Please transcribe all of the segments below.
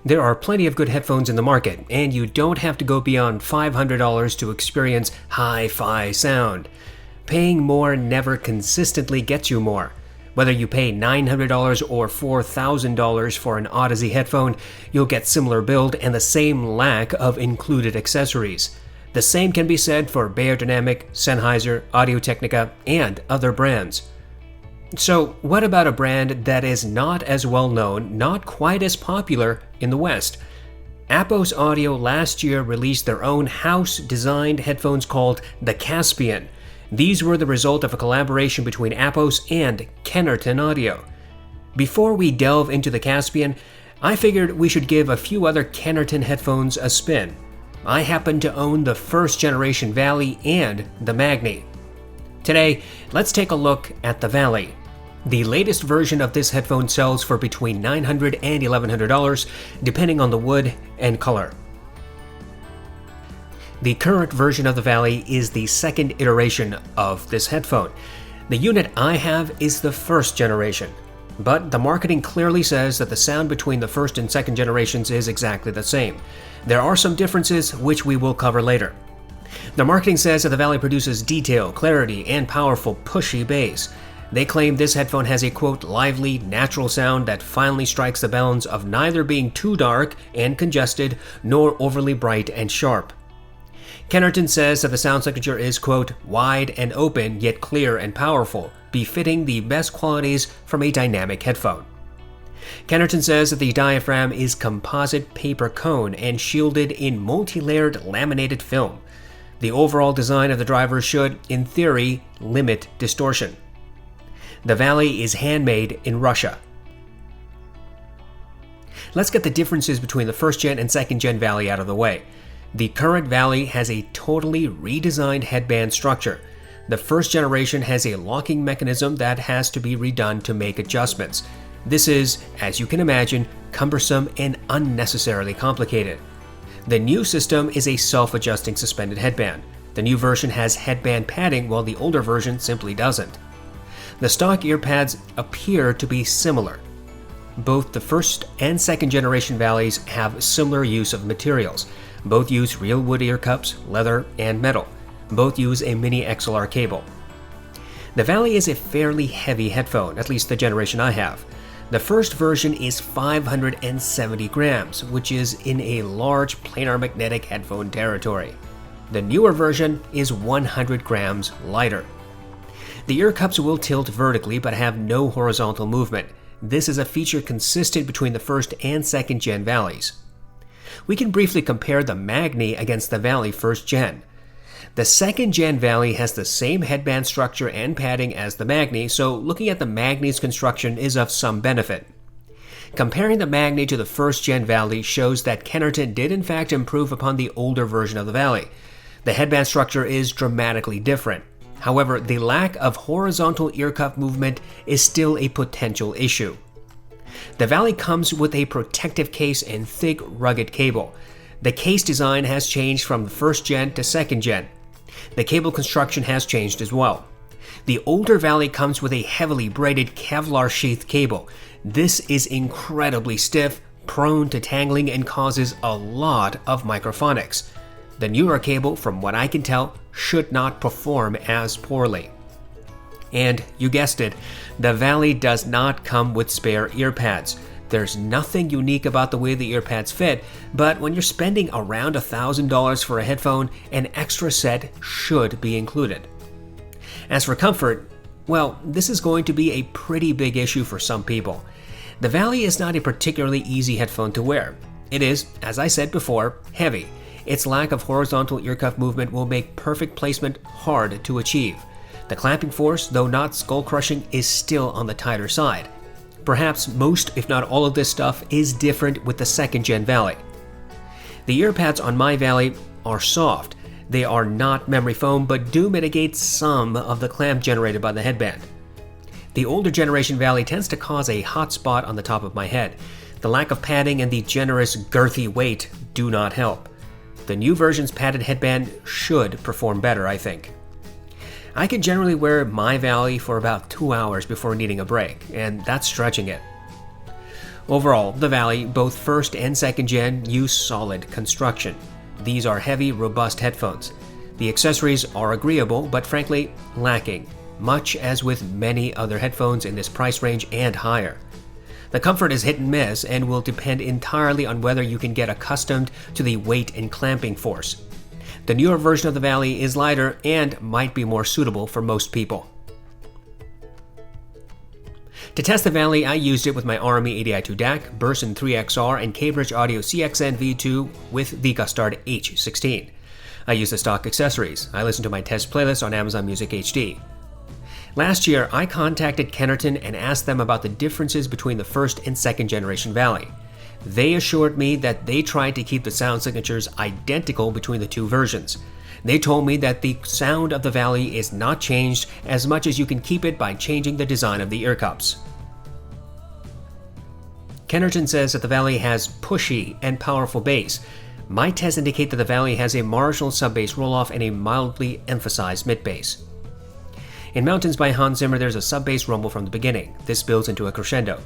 There are plenty of good headphones in the market, and you don't have to go beyond $500 to experience hi-fi sound. Paying more never consistently gets you more. Whether you pay $900 or $4,000 for an Audeze headphone, you'll get similar build and the same lack of included accessories. The same can be said for Beyerdynamic, Sennheiser, Audio-Technica, and other brands. So, what about a brand that is not as well known, not quite as popular in the West? Apos Audio last year released their own house-designed headphones called the Caspian. These were the result of a collaboration between Apos and Kennerton Audio. Before we delve into the Caspian, I figured we should give a few other Kennerton headphones a spin. I happen to own the first generation Vali and the Magni. Today, let's take a look at the Vali. The latest version of this headphone sells for between $900 and $1,100, depending on the wood and color. The current version of the Vali is the second iteration of this headphone. The unit I have is the first generation, but the marketing clearly says that the sound between the first and second generations is exactly the same. There are some differences which we will cover later. The marketing says that the Vali produces detail, clarity, and powerful pushy bass. They claim this headphone has a quote, lively, natural sound that finally strikes the balance of neither being too dark and congested nor overly bright and sharp. Kennerton says that the sound signature is quote, wide and open yet clear and powerful, befitting the best qualities from a dynamic headphone. Kennerton says that the diaphragm is composite paper cone and shielded in multi-layered laminated film. The overall design of the driver should, in theory, limit distortion. The Vali is handmade in Russia. Let's get the differences between the first gen and second gen Vali out of the way. The current Vali has a totally redesigned headband structure. The first generation has a locking mechanism that has to be redone to make adjustments. This is, as you can imagine, cumbersome and unnecessarily complicated. The new system is a self-adjusting suspended headband. The new version has headband padding while the older version simply doesn't. The stock ear pads appear to be similar. Both the first and second generation Valis have similar use of materials. Both use real wood ear cups, leather, and metal. Both use a mini XLR cable. The Vali is a fairly heavy headphone, at least the generation I have. The first version is 570 grams, which is in a large planar magnetic headphone territory. The newer version is 100 grams lighter. The ear cups will tilt vertically but have no horizontal movement. This is a feature consistent between the first and second gen Valis. We can briefly compare the Magni against the Vali first gen. The second gen Vali has the same headband structure and padding as the Magni, so looking at the Magni's construction is of some benefit. Comparing the Magni to the first gen Vali shows that Kennerton did in fact improve upon the older version of the Vali. The headband structure is dramatically different. However, the lack of horizontal ear cup movement is still a potential issue. The Vali comes with a protective case and thick, rugged cable. The case design has changed from the first gen to second gen. The cable construction has changed as well. The older Vali comes with a heavily braided Kevlar sheath cable. This is incredibly stiff, prone to tangling, and causes a lot of microphonics. The newer cable, from what I can tell, should not perform as poorly. And you guessed it, the Vali does not come with spare ear pads. There's nothing unique about the way the ear pads fit, but when you're spending around $1,000 for a headphone, an extra set should be included. As for comfort, well, this is going to be a pretty big issue for some people. The Vali is not a particularly easy headphone to wear. It is, as I said before, heavy. Its lack of horizontal ear cuff movement will make perfect placement hard to achieve. The clamping force, though not skull-crushing, is still on the tighter side. Perhaps most, if not all of this stuff, is different with the second-gen Vali. The ear pads on my Vali are soft. They are not memory foam, but do mitigate some of the clamp generated by the headband. The older generation Vali tends to cause a hot spot on the top of my head. The lack of padding and the generous, girthy weight do not help. The new version's padded headband should perform better, I think. I can generally wear my Vali for about 2 hours before needing a break, and that's stretching it. Overall, the Vali, both first and second gen, use solid construction. These are heavy, robust headphones. The accessories are agreeable, but frankly, lacking, much as with many other headphones in this price range and higher. The comfort is hit and miss and will depend entirely on whether you can get accustomed to the weight and clamping force. The newer version of the Vali is lighter and might be more suitable for most people. To test the Vali, I used it with my RME 80i2 DAC, Burson 3XR, and Cambridge Audio CXN V2 with the Gustard H16. I used the stock accessories. I listened to my test playlist on Amazon Music HD. Last year, I contacted Kennerton and asked them about the differences between the first and second generation Vali. They assured me that they tried to keep the sound signatures identical between the two versions. They told me that the sound of the Vali is not changed as much as you can keep it by changing the design of the ear cups. Kennerton says that the Vali has pushy and powerful bass. My tests indicate that the Vali has a marginal sub-bass roll-off and a mildly emphasized mid-bass. In Mountains by Hans Zimmer, there's a sub-bass rumble from the beginning. This builds into a crescendo.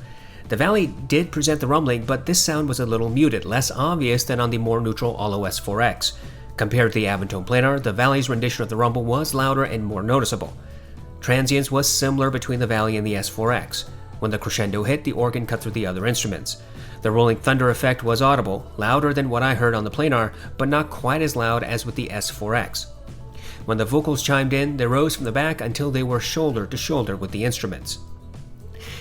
The Vali did present the rumbling, but this sound was a little muted, less obvious than on the more neutral audeze 4X. Compared to the Avantone Planar, the Vali's rendition of the rumble was louder and more noticeable. Transience was similar between the Vali and the S4X. When the crescendo hit, the organ cut through the other instruments. The rolling thunder effect was audible, louder than what I heard on the Planar, but not quite as loud as with the S4X. When the vocals chimed in, they rose from the back until they were shoulder to shoulder with the instruments.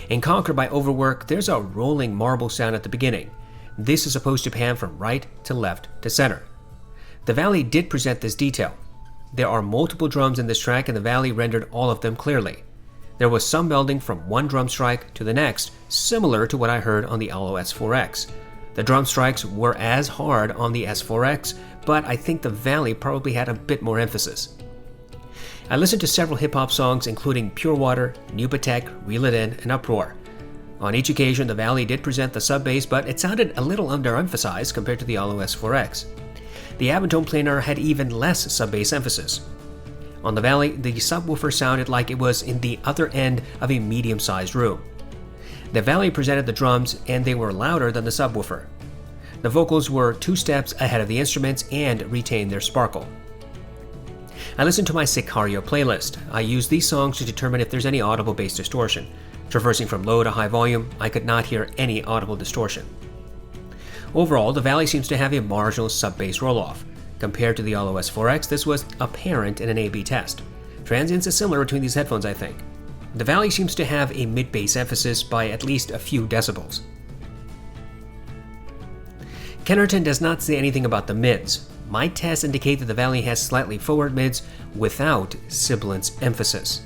In Conquer by Overwork, there's a rolling marble sound at the beginning. This is supposed to pan from right to left to center. The Vali did present this detail. There are multiple drums in this track, and the Vali rendered all of them clearly. There was some melding from one drum strike to the next, similar to what I heard on the audeze 4X. The drum strikes were as hard on the S4X, but I think the Vali probably had a bit more emphasis. I listened to several hip-hop songs including Pure Water, Nubatek, Reel It In, and Uproar. On each occasion, the Vali did present the sub-bass, but it sounded a little underemphasized compared to the audeze 4X. The Avantone Planar had even less sub-bass emphasis. On the Vali, the subwoofer sounded like it was in the other end of a medium-sized room. The Vali presented the drums, and they were louder than the subwoofer. The vocals were 2 steps ahead of the instruments and retained their sparkle. I listened to my Sicario playlist. I used these songs to determine if there's any audible bass distortion. Traversing from low to high volume, I could not hear any audible distortion. Overall, the Vali seems to have a marginal sub-bass roll-off. Compared to the audeze 4X, this was apparent in an A/B test. Transience is similar between these headphones, I think. The Vali seems to have a mid-bass emphasis by at least a few decibels. Kennerton does not say anything about the mids. My tests indicate that the Vali has slightly forward mids without sibilance emphasis.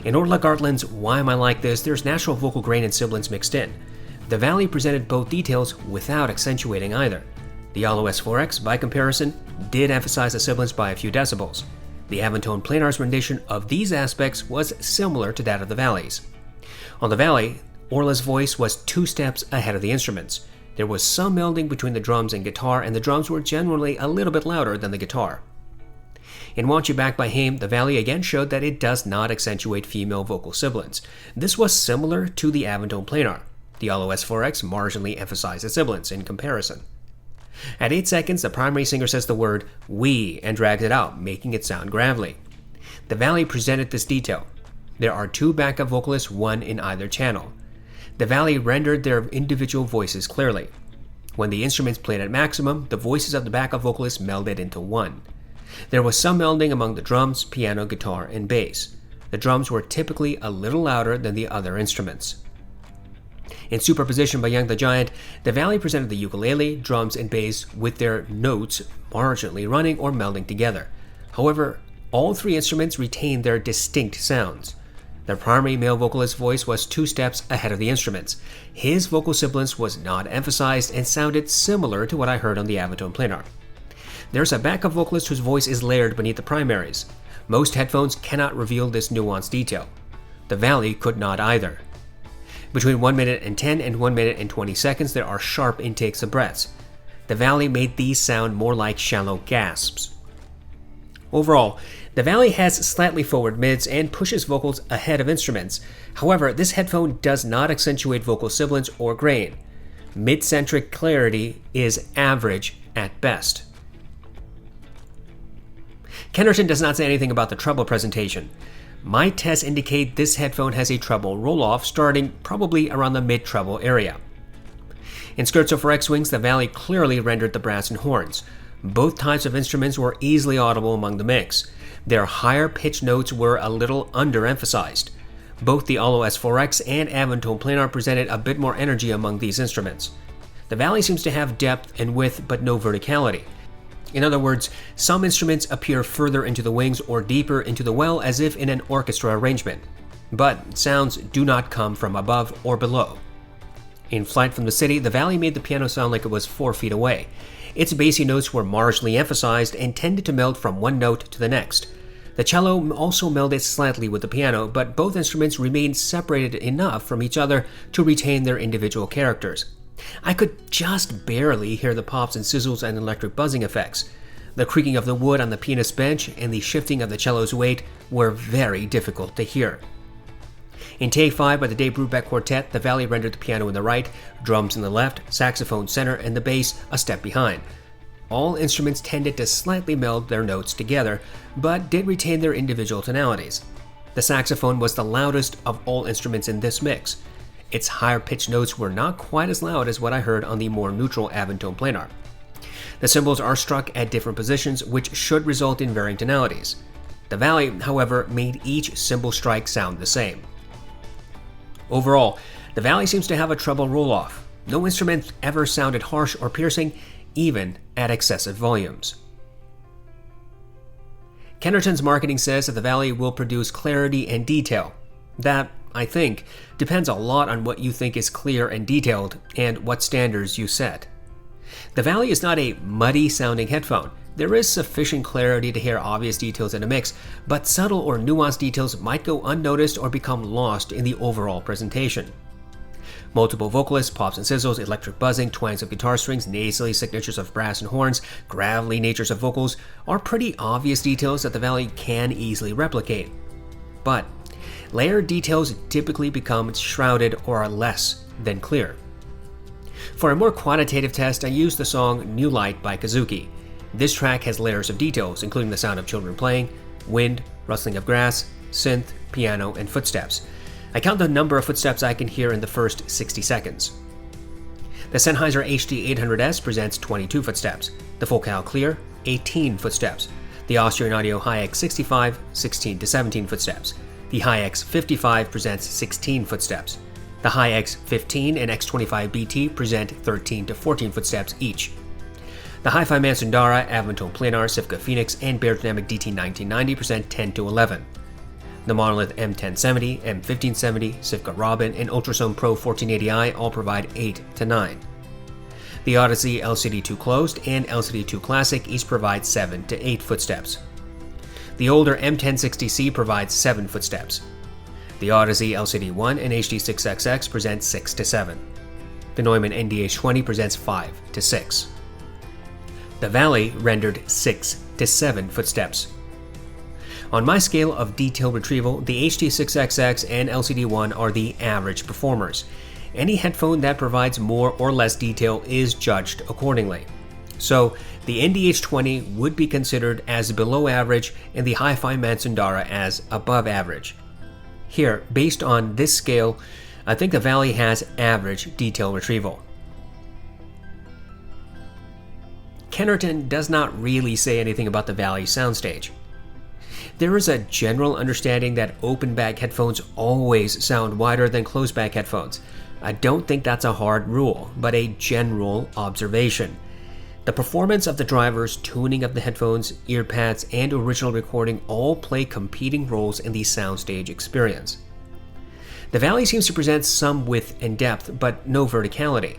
In Orla Gartland's Why Am I Like This, there's natural vocal grain and sibilance mixed in. The Vali presented both details without accentuating either. The audeze 4X, by comparison, did emphasize the sibilance by a few decibels. The Avantone Planar's rendition of these aspects was similar to that of the Vali's. On the Vali, Orla's voice was 2 steps ahead of the instruments. There was some melding between the drums and guitar, and the drums were generally a little bit louder than the guitar. In Want You Back by Haim, the Vali again showed that it does not accentuate female vocal sibilance. This was similar to the Avantone Planar. The audeze 4X marginally emphasized the sibilance in comparison. At 8 seconds, the primary singer says the word "we" and drags it out, making it sound gravelly. The Vali presented this detail. There are 2 backup vocalists, one in either channel. The Vali rendered their individual voices clearly. When the instruments played at maximum, the voices of the backup vocalists melded into one. There was some melding among the drums, piano, guitar, and bass. The drums were typically a little louder than the other instruments. In Superposition by Young the Giant, the Vali presented the ukulele, drums, and bass with their notes marginally running or melding together. However, all 3 instruments retained their distinct sounds. The primary male vocalist's voice was 2 steps ahead of the instruments. His vocal sibilance was not emphasized and sounded similar to what I heard on the Avantone Planar. There's a backup vocalist whose voice is layered beneath the primaries. Most headphones cannot reveal this nuanced detail. The Vali could not either. Between 1 minute and 10 and 1 minute and 20 seconds, there are sharp intakes of breaths. The Vali made these sound more like shallow gasps. Overall, the Vali has slightly forward mids and pushes vocals ahead of instruments. However, this headphone does not accentuate vocal sibilance or grain. Mid-centric clarity is average at best. Kennerton does not say anything about the treble presentation. My tests indicate this headphone has a treble roll-off starting probably around the mid-treble area. In Scherzo for X-Wings, the Vali clearly rendered the brass and horns. Both types of instruments were easily audible among the mix. Their higher pitched notes were a little underemphasized. Both the Olo S4X and Aventone Planar presented a bit more energy among these instruments. The Vali seems to have depth and width but no verticality. In other words, some instruments appear further into the wings or deeper into the well as if in an orchestra arrangement. But sounds do not come from above or below. In Flight from the City, the Vali made the piano sound like it was 4 feet away. Its bassy notes were marginally emphasized and tended to meld from one note to the next. The cello also melded slightly with the piano, but both instruments remained separated enough from each other to retain their individual characters. I could just barely hear the pops and sizzles and electric buzzing effects. The creaking of the wood on the pianist's bench and the shifting of the cello's weight were very difficult to hear. In Take 5 by the Dave Brubeck Quartet, the Vali rendered the piano in the right, drums in the left, saxophone center, and the bass a step behind. All instruments tended to slightly meld their notes together, but did retain their individual tonalities. The saxophone was the loudest of all instruments in this mix. Its higher pitched notes were not quite as loud as what I heard on the more neutral Aventone Planar. The cymbals are struck at different positions, which should result in varying tonalities. The Vali, however, made each cymbal strike sound the same. Overall, the Vali seems to have a treble roll-off. No instrument ever sounded harsh or piercing, even at excessive volumes. Kennerton's marketing says that the Vali will produce clarity and detail. That, I think, depends a lot on what you think is clear and detailed and what standards you set. The Vali is not a muddy-sounding headphone. There is sufficient clarity to hear obvious details in a mix, but subtle or nuanced details might go unnoticed or become lost in the overall presentation. Multiple vocalists, pops and sizzles, electric buzzing, twangs of guitar strings, nasally signatures of brass and horns, gravelly natures of vocals are pretty obvious details that the Vali can easily replicate. But layered details typically become shrouded or are less than clear. For a more quantitative test, I used the song New Light by Kazuki. This track has layers of details, including the sound of children playing, wind, rustling of grass, synth, piano, and footsteps. I count the number of footsteps I can hear in the first 60 seconds. The Sennheiser HD800S presents 22 footsteps, the Focal Clear, 18 footsteps, the Austrian Audio HiX65, 16 to 17 footsteps, the HiX55 presents 16 footsteps, the HiX15 and X25BT present 13 to 14 footsteps each. The hifi Mansundara, Aventone Planar, Sifka Phoenix, and Bairdynamic DT1990 present 10 to 11. The Monolith M1070, M1570, Sifka Robin, and Ultrasone Pro 1480i all provide 8 to 9. The audeze LCD2 Closed and LCD2 Classic each provide 7 to 8 footsteps. The older M1060C provides 7 footsteps. The audeze LCD1 and HD6XX present 6 to 7. The Neumann NDH20 presents 5 to 6. The Vali rendered 6 to 7 footsteps. On my scale of detail retrieval, the HD6XX and LCD1 are the average performers. Any headphone that provides more or less detail is judged accordingly. So, the NDH20 would be considered as below average and the hifi Mansundara as above average. Here, based on this scale, I think the Vali has average detail retrieval. Kennerton does not really say anything about the Vali Soundstage. There is a general understanding that open-back headphones always sound wider than closed-back headphones. I don't think that's a hard rule, but a general observation. The performance of the drivers, tuning of the headphones, ear pads, and original recording all play competing roles in the soundstage experience. The Vali seems to present some width and depth, but no verticality.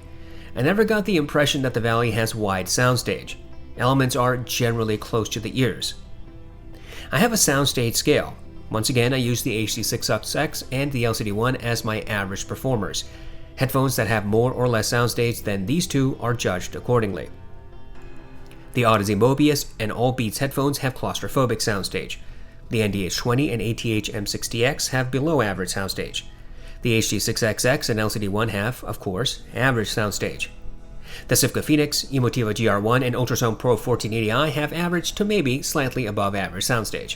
I never got the impression that the Vali has wide soundstage. Elements are generally close to the ears. I have a soundstage scale. Once again, I use the HD6XX and the LCD1 as my average performers. Headphones that have more or less soundstage than these two are judged accordingly. The audeze Mobius and all Beats headphones have claustrophobic soundstage. The NDH20 and ATH M60X have below average soundstage. The HD6XX and LCD1 have, of course, average soundstage. The Sifka Phoenix, Emotiva GR1, and Ultrasound Pro 1480i have average to maybe slightly above average soundstage.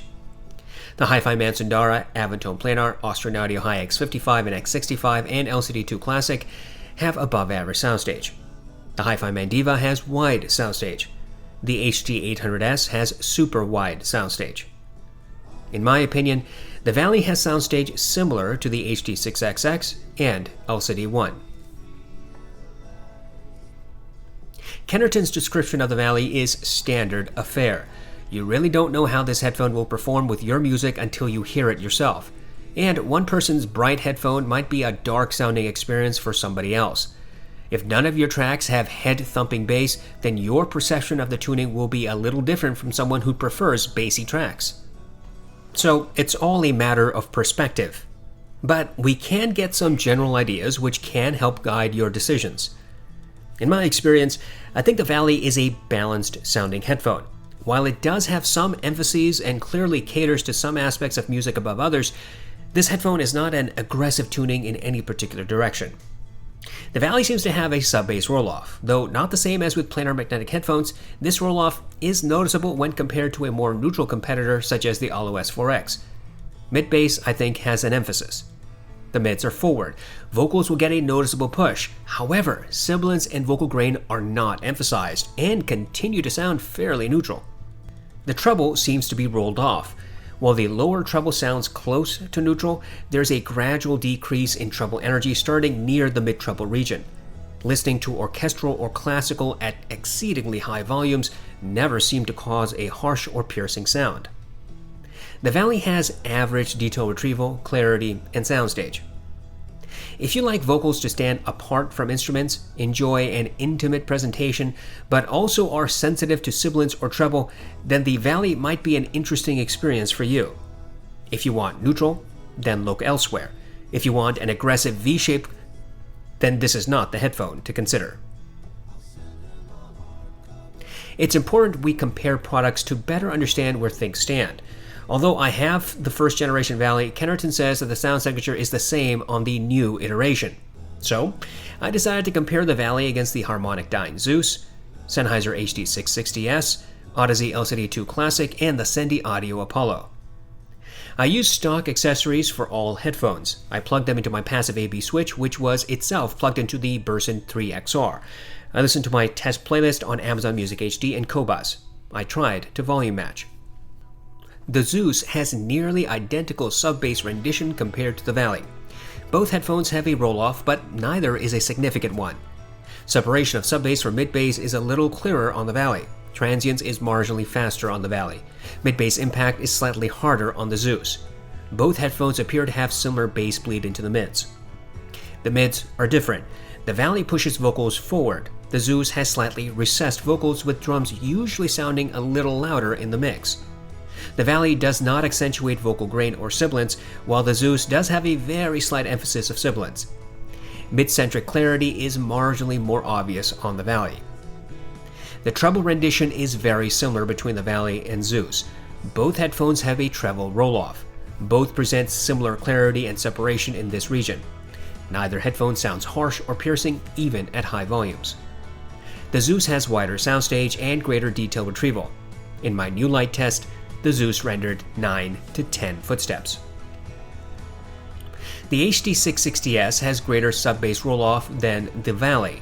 The Hi-Fi Man Sundara, Avantone Planar, Austrian Audio Hi X55 and X65, and LCD2 Classic have above average soundstage. The Hi-Fi Man Diva has wide soundstage. The HD800S has super wide soundstage. In my opinion, the Vali has soundstage similar to the HD6XX and LCD1. Kennerton's description of the Vali is standard affair. You really don't know how this headphone will perform with your music until you hear it yourself. And one person's bright headphone might be a dark-sounding experience for somebody else. If none of your tracks have head-thumping bass, then your perception of the tuning will be a little different from someone who prefers bassy tracks. So it's all a matter of perspective. But we can get some general ideas which can help guide your decisions. In my experience, I think the Vali is a balanced sounding headphone. While it does have some emphases and clearly caters to some aspects of music above others, this headphone is not an aggressive tuning in any particular direction. The Vali seems to have a sub-bass roll-off. Though not the same as with planar magnetic headphones, this roll-off is noticeable when compared to a more neutral competitor such as the oriolus 4X. Mid-bass, I think, has an emphasis. The mids are forward. Vocals will get a noticeable push. However, sibilance and vocal grain are not emphasized and continue to sound fairly neutral. The treble seems to be rolled off. While the lower treble sounds close to neutral, there's a gradual decrease in treble energy starting near the mid-treble region. Listening to orchestral or classical at exceedingly high volumes never seemed to cause a harsh or piercing sound. The Vali has average detail retrieval, clarity, and soundstage. If you like vocals to stand apart from instruments, enjoy an intimate presentation, but also are sensitive to sibilance or treble, then the Vali might be an interesting experience for you. If you want neutral, then look elsewhere. If you want an aggressive V-shape, then this is not the headphone to consider. It's important we compare products to better understand where things stand. Although I have the first generation Vali, Kennerton says that the sound signature is the same on the new iteration. So, I decided to compare the Vali against the harmonic dyne Zeus, Sennheiser HD660S, audeze LCD2 Classic, and the Sendy Audio Apollo. I used stock accessories for all headphones. I plugged them into my passive AB switch, which was itself plugged into the Burson 3XR. I listened to my test playlist on Amazon Music HD and Qobuz. I tried to volume match. The Zeus has nearly identical sub-bass rendition compared to the Vali. Both headphones have a roll-off, but neither is a significant one. Separation of sub-bass from mid-bass is a little clearer on the Vali. Transients is marginally faster on the Vali. Mid-bass impact is slightly harder on the Zeus. Both headphones appear to have similar bass bleed into the mids. The mids are different. The Vali pushes vocals forward. The Zeus has slightly recessed vocals with drums usually sounding a little louder in the mix. The Vali does not accentuate vocal grain or sibilance, while the Zeus does have a very slight emphasis of sibilance. Mid-centric clarity is marginally more obvious on the Vali. The treble rendition is very similar between the Vali and Zeus. Both headphones have a treble roll-off. Both present similar clarity and separation in this region. Neither headphone sounds harsh or piercing, even at high volumes. The Zeus has wider soundstage and greater detail retrieval. In my new light test, the Zeus rendered 9 to 10 footsteps. The HD660S has greater sub-bass roll-off than the Vali.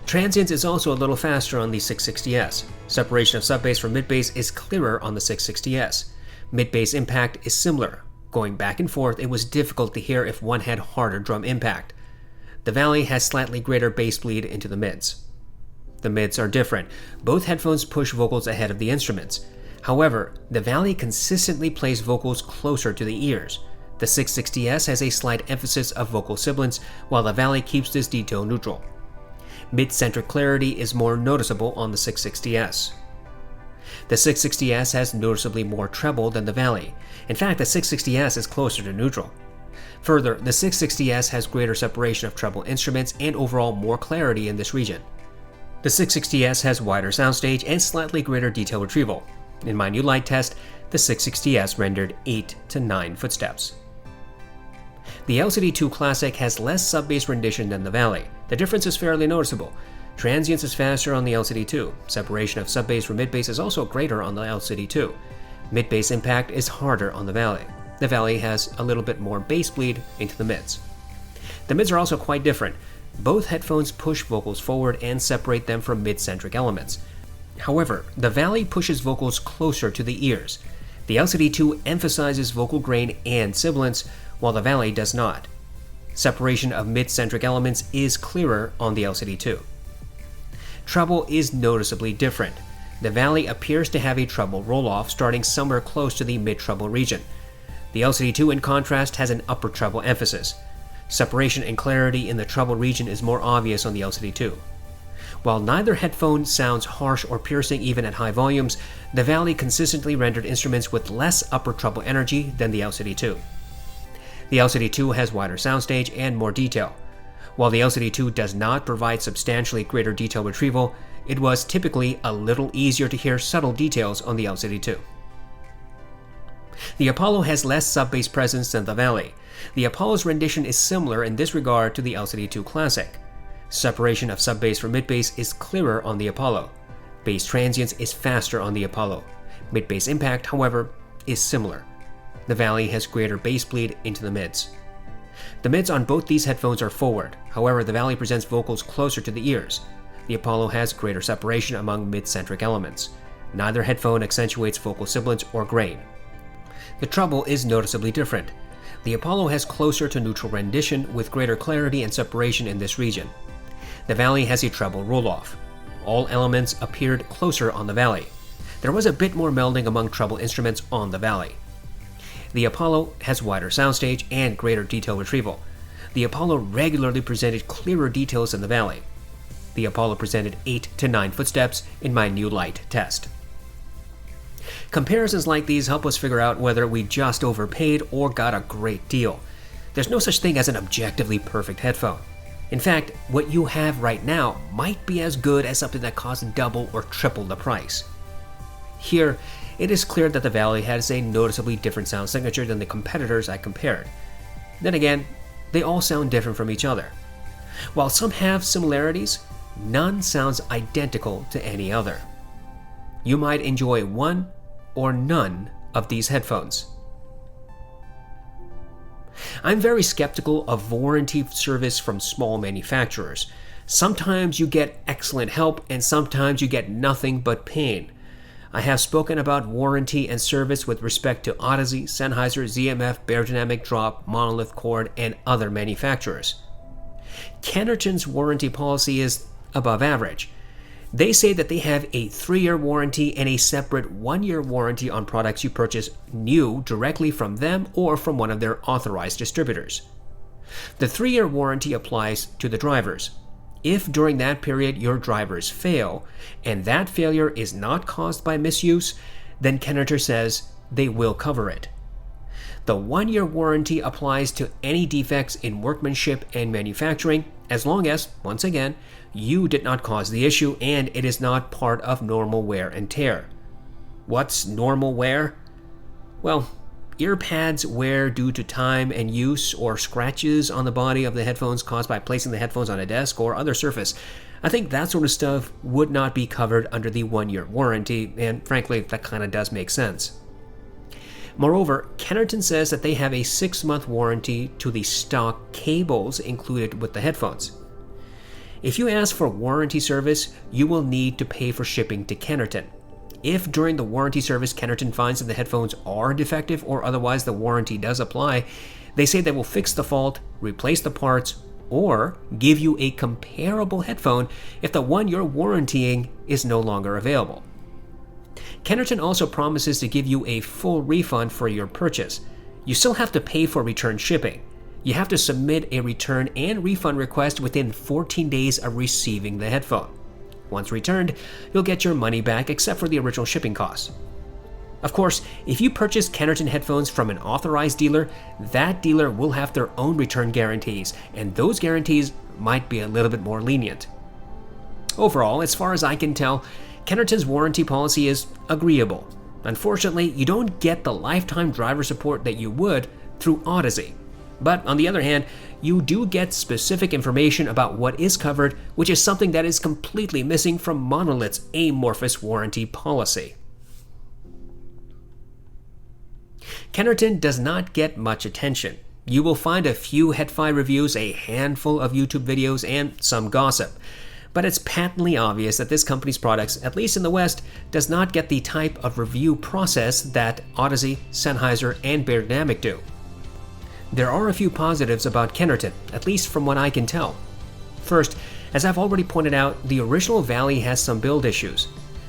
Transients is also a little faster on the 660S. Separation of sub-bass from mid-bass is clearer on the 660S. Mid-bass impact is similar. Going back and forth, it was difficult to hear if one had harder drum impact. The Vali has slightly greater bass bleed into the mids. The mids are different. Both headphones push vocals ahead of the instruments. However, the Vali consistently plays vocals closer to the ears. The 660S has a slight emphasis of vocal sibilance, while the Vali keeps this detail neutral. Mid-centric clarity is more noticeable on the 660S. The 660S has noticeably more treble than the Vali. In fact, the 660S is closer to neutral. Further, the 660S has greater separation of treble instruments and overall more clarity in this region. The 660S has wider soundstage and slightly greater detail retrieval. In my new light test, the 660S rendered 8 to 9 footsteps. The LCD2 Classic has less sub-bass rendition than the Vali. The difference is fairly noticeable. Transients is faster on the LCD2. Separation of sub-bass from mid-bass is also greater on the LCD2. Mid-bass impact is harder on the Vali. The Vali has a little bit more bass bleed into the mids. The mids are also quite different. Both headphones push vocals forward and separate them from mid-centric elements. However, the Vali pushes vocals closer to the ears. The LCD2 emphasizes vocal grain and sibilance, while the Vali does not. Separation of mid-centric elements is clearer on the LCD2. Treble is noticeably different. The Vali appears to have a treble roll-off starting somewhere close to the mid-treble region. The LCD2, in contrast, has an upper treble emphasis. Separation and clarity in the treble region is more obvious on the LCD2. While neither headphone sounds harsh or piercing even at high volumes, the Vali consistently rendered instruments with less upper treble energy than the LCD2. The LCD2 has wider soundstage and more detail. While the LCD2 does not provide substantially greater detail retrieval, it was typically a little easier to hear subtle details on the LCD2. The Apollo has less sub-bass presence than the Vali. The Apollo's rendition is similar in this regard to the LCD2 Classic. Separation of sub-bass from mid-bass is clearer on the Apollo. Bass transients is faster on the Apollo. Mid-bass impact, however, is similar. The Vali has greater bass bleed into the mids. The mids on both these headphones are forward, however the Vali presents vocals closer to the ears. The Apollo has greater separation among mid-centric elements. Neither headphone accentuates vocal sibilance or grain. The treble is noticeably different. The Apollo has closer to neutral rendition with greater clarity and separation in this region. The Vali has a treble roll-off. All elements appeared closer on the Vali. There was a bit more melding among treble instruments on the Vali. The Apollo has wider soundstage and greater detail retrieval. The Apollo regularly presented clearer details than the Vali. The Apollo presented 8 to 9 footsteps in my new light test. Comparisons like these help us figure out whether we just overpaid or got a great deal. There's no such thing as an objectively perfect headphone. In fact, what you have right now might be as good as something that costs double or triple the price. Here, it is clear that the Vali has a noticeably different sound signature than the competitors I compared. Then again, they all sound different from each other. While some have similarities, none sounds identical to any other. You might enjoy one or none of these headphones. I'm very skeptical of warranty service from small manufacturers. Sometimes you get excellent help and sometimes you get nothing but pain. I have spoken about warranty and service with respect to Audeze, Sennheiser, ZMF, Beyerdynamic Drop, Monolith Chord, and other manufacturers. Kennerton's warranty policy is above average. They say that they have a 3-year warranty and a separate 1-year warranty on products you purchase new directly from them or from one of their authorized distributors. The 3-year warranty applies to the drivers. If during that period your drivers fail, and that failure is not caused by misuse, then Kennerton says they will cover it. The 1-year warranty applies to any defects in workmanship and manufacturing, as long as, once again, you did not cause the issue and it is not part of normal wear and tear. What's normal wear? Well, ear pads wear due to time and use or scratches on the body of the headphones caused by placing the headphones on a desk or other surface. I think that sort of stuff would not be covered under the 1-year warranty, and frankly, that kind of does make sense. Moreover, Kennerton says that they have a 6-month warranty to the stock cables included with the headphones. If you ask for warranty service, you will need to pay for shipping to Kennerton. If during the warranty service Kennerton finds that the headphones are defective or otherwise the warranty does apply, they say they will fix the fault, replace the parts, or give you a comparable headphone if the one you're warrantying is no longer available. Kennerton also promises to give you a full refund for your purchase. You still have to pay for return shipping. You have to submit a return and refund request within 14 days of receiving the headphone. Once returned, you'll get your money back except for the original shipping costs. Of course, if you purchase Kennerton headphones from an authorized dealer, that dealer will have their own return guarantees, and those guarantees might be a little bit more lenient. Overall, as far as I can tell, Kennerton's warranty policy is agreeable. Unfortunately, you don't get the lifetime driver support that you would through audeze. But on the other hand, you do get specific information about what is covered, which is something that is completely missing from Monolith's amorphous warranty policy. Kennerton does not get much attention. You will find a few hifi reviews, a handful of YouTube videos, and some gossip. But it's patently obvious that this company's products, at least in the West, does not get the type of review process that audeze, Sennheiser, and Birdynamic do. There are a few positives about Kennerton, at least from what I can tell. First, as I've already pointed out, the original Vali has some build issues.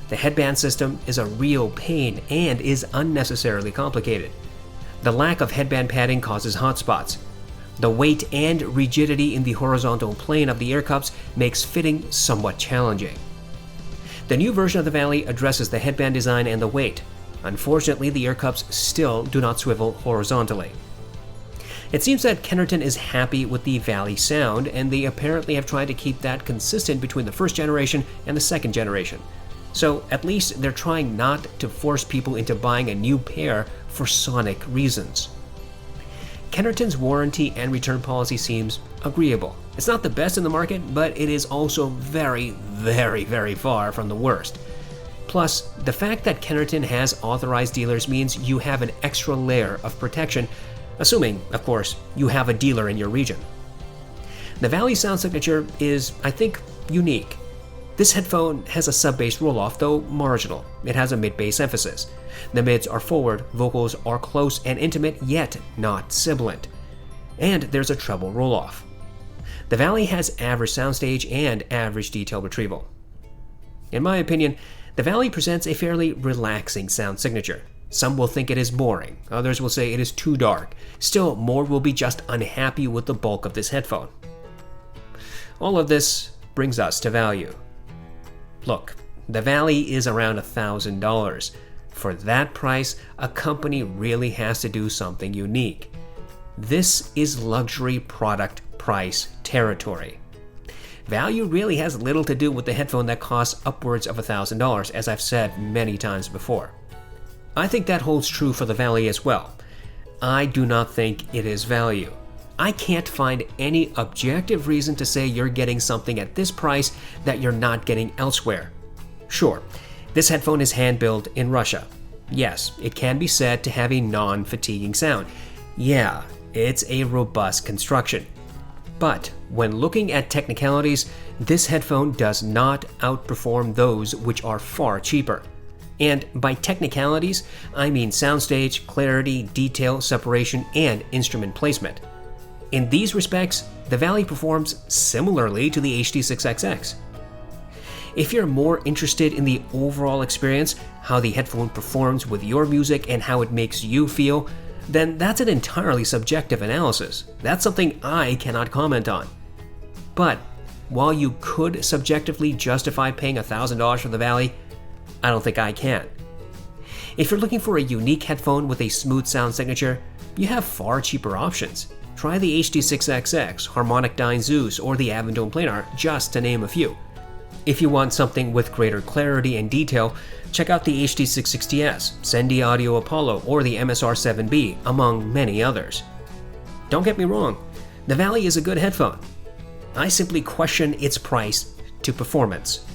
The headband system is a real pain and is unnecessarily complicated. The lack of headband padding causes hot spots. The weight and rigidity in the horizontal plane of the ear cups makes fitting somewhat challenging. The new version of the Vali addresses the headband design and the weight. Unfortunately, the ear cups still do not swivel horizontally. It seems that Kennerton is happy with the Vali sound, and they apparently have tried to keep that consistent between the first generation and the second generation. So at least they're trying not to force people into buying a new pair for sonic reasons. Kennerton's warranty and return policy seems agreeable. It's not the best in the market, but it is also very, very far from the worst. Plus, the fact that Kennerton has authorized dealers means you have an extra layer of protection, assuming, of course, you have a dealer in your region. The Vali sound signature is, I think, unique. This headphone has a sub-bass roll-off, though marginal. It has a mid-bass emphasis. The mids are forward, vocals are close and intimate, yet not sibilant. And there's a treble roll-off. The Vali has average soundstage and average detail retrieval. In my opinion, the Vali presents a fairly relaxing sound signature. Some will think it is boring, others will say it is too dark. Still, more will be just unhappy with the bulk of this headphone. All of this brings us to value. Look, the Vali is around $1,000. For that price, a company really has to do something unique. This is luxury product price territory. Value really has little to do with the headphone that costs upwards of $1,000, as I've said many times before. I think that holds true for the Vali as well. I do not think it is value. I can't find any objective reason to say you're getting something at this price that you're not getting elsewhere. Sure, this headphone is hand-built in Russia. Yes, it can be said to have a non-fatiguing sound. Yeah, it's a robust construction. But when looking at technicalities, this headphone does not outperform those which are far cheaper. And by technicalities, I mean soundstage, clarity, detail, separation, and instrument placement. In these respects, the Vali performs similarly to the HD6XX. If you're more interested in the overall experience, how the headphone performs with your music and how it makes you feel, then that's an entirely subjective analysis. That's something I cannot comment on. But while you could subjectively justify paying $1,000 for the Vali, I don't think I can. If you're looking for a unique headphone with a smooth sound signature, you have far cheaper options. Try the HD6XX, Harmonic Dyne Zeus, or the Avondome Planar, just to name a few. If you want something with greater clarity and detail, check out the HD660S, Sendy Audio Apollo, or the MSR7B, among many others. Don't get me wrong, the Vali is a good headphone. I simply question its price to performance.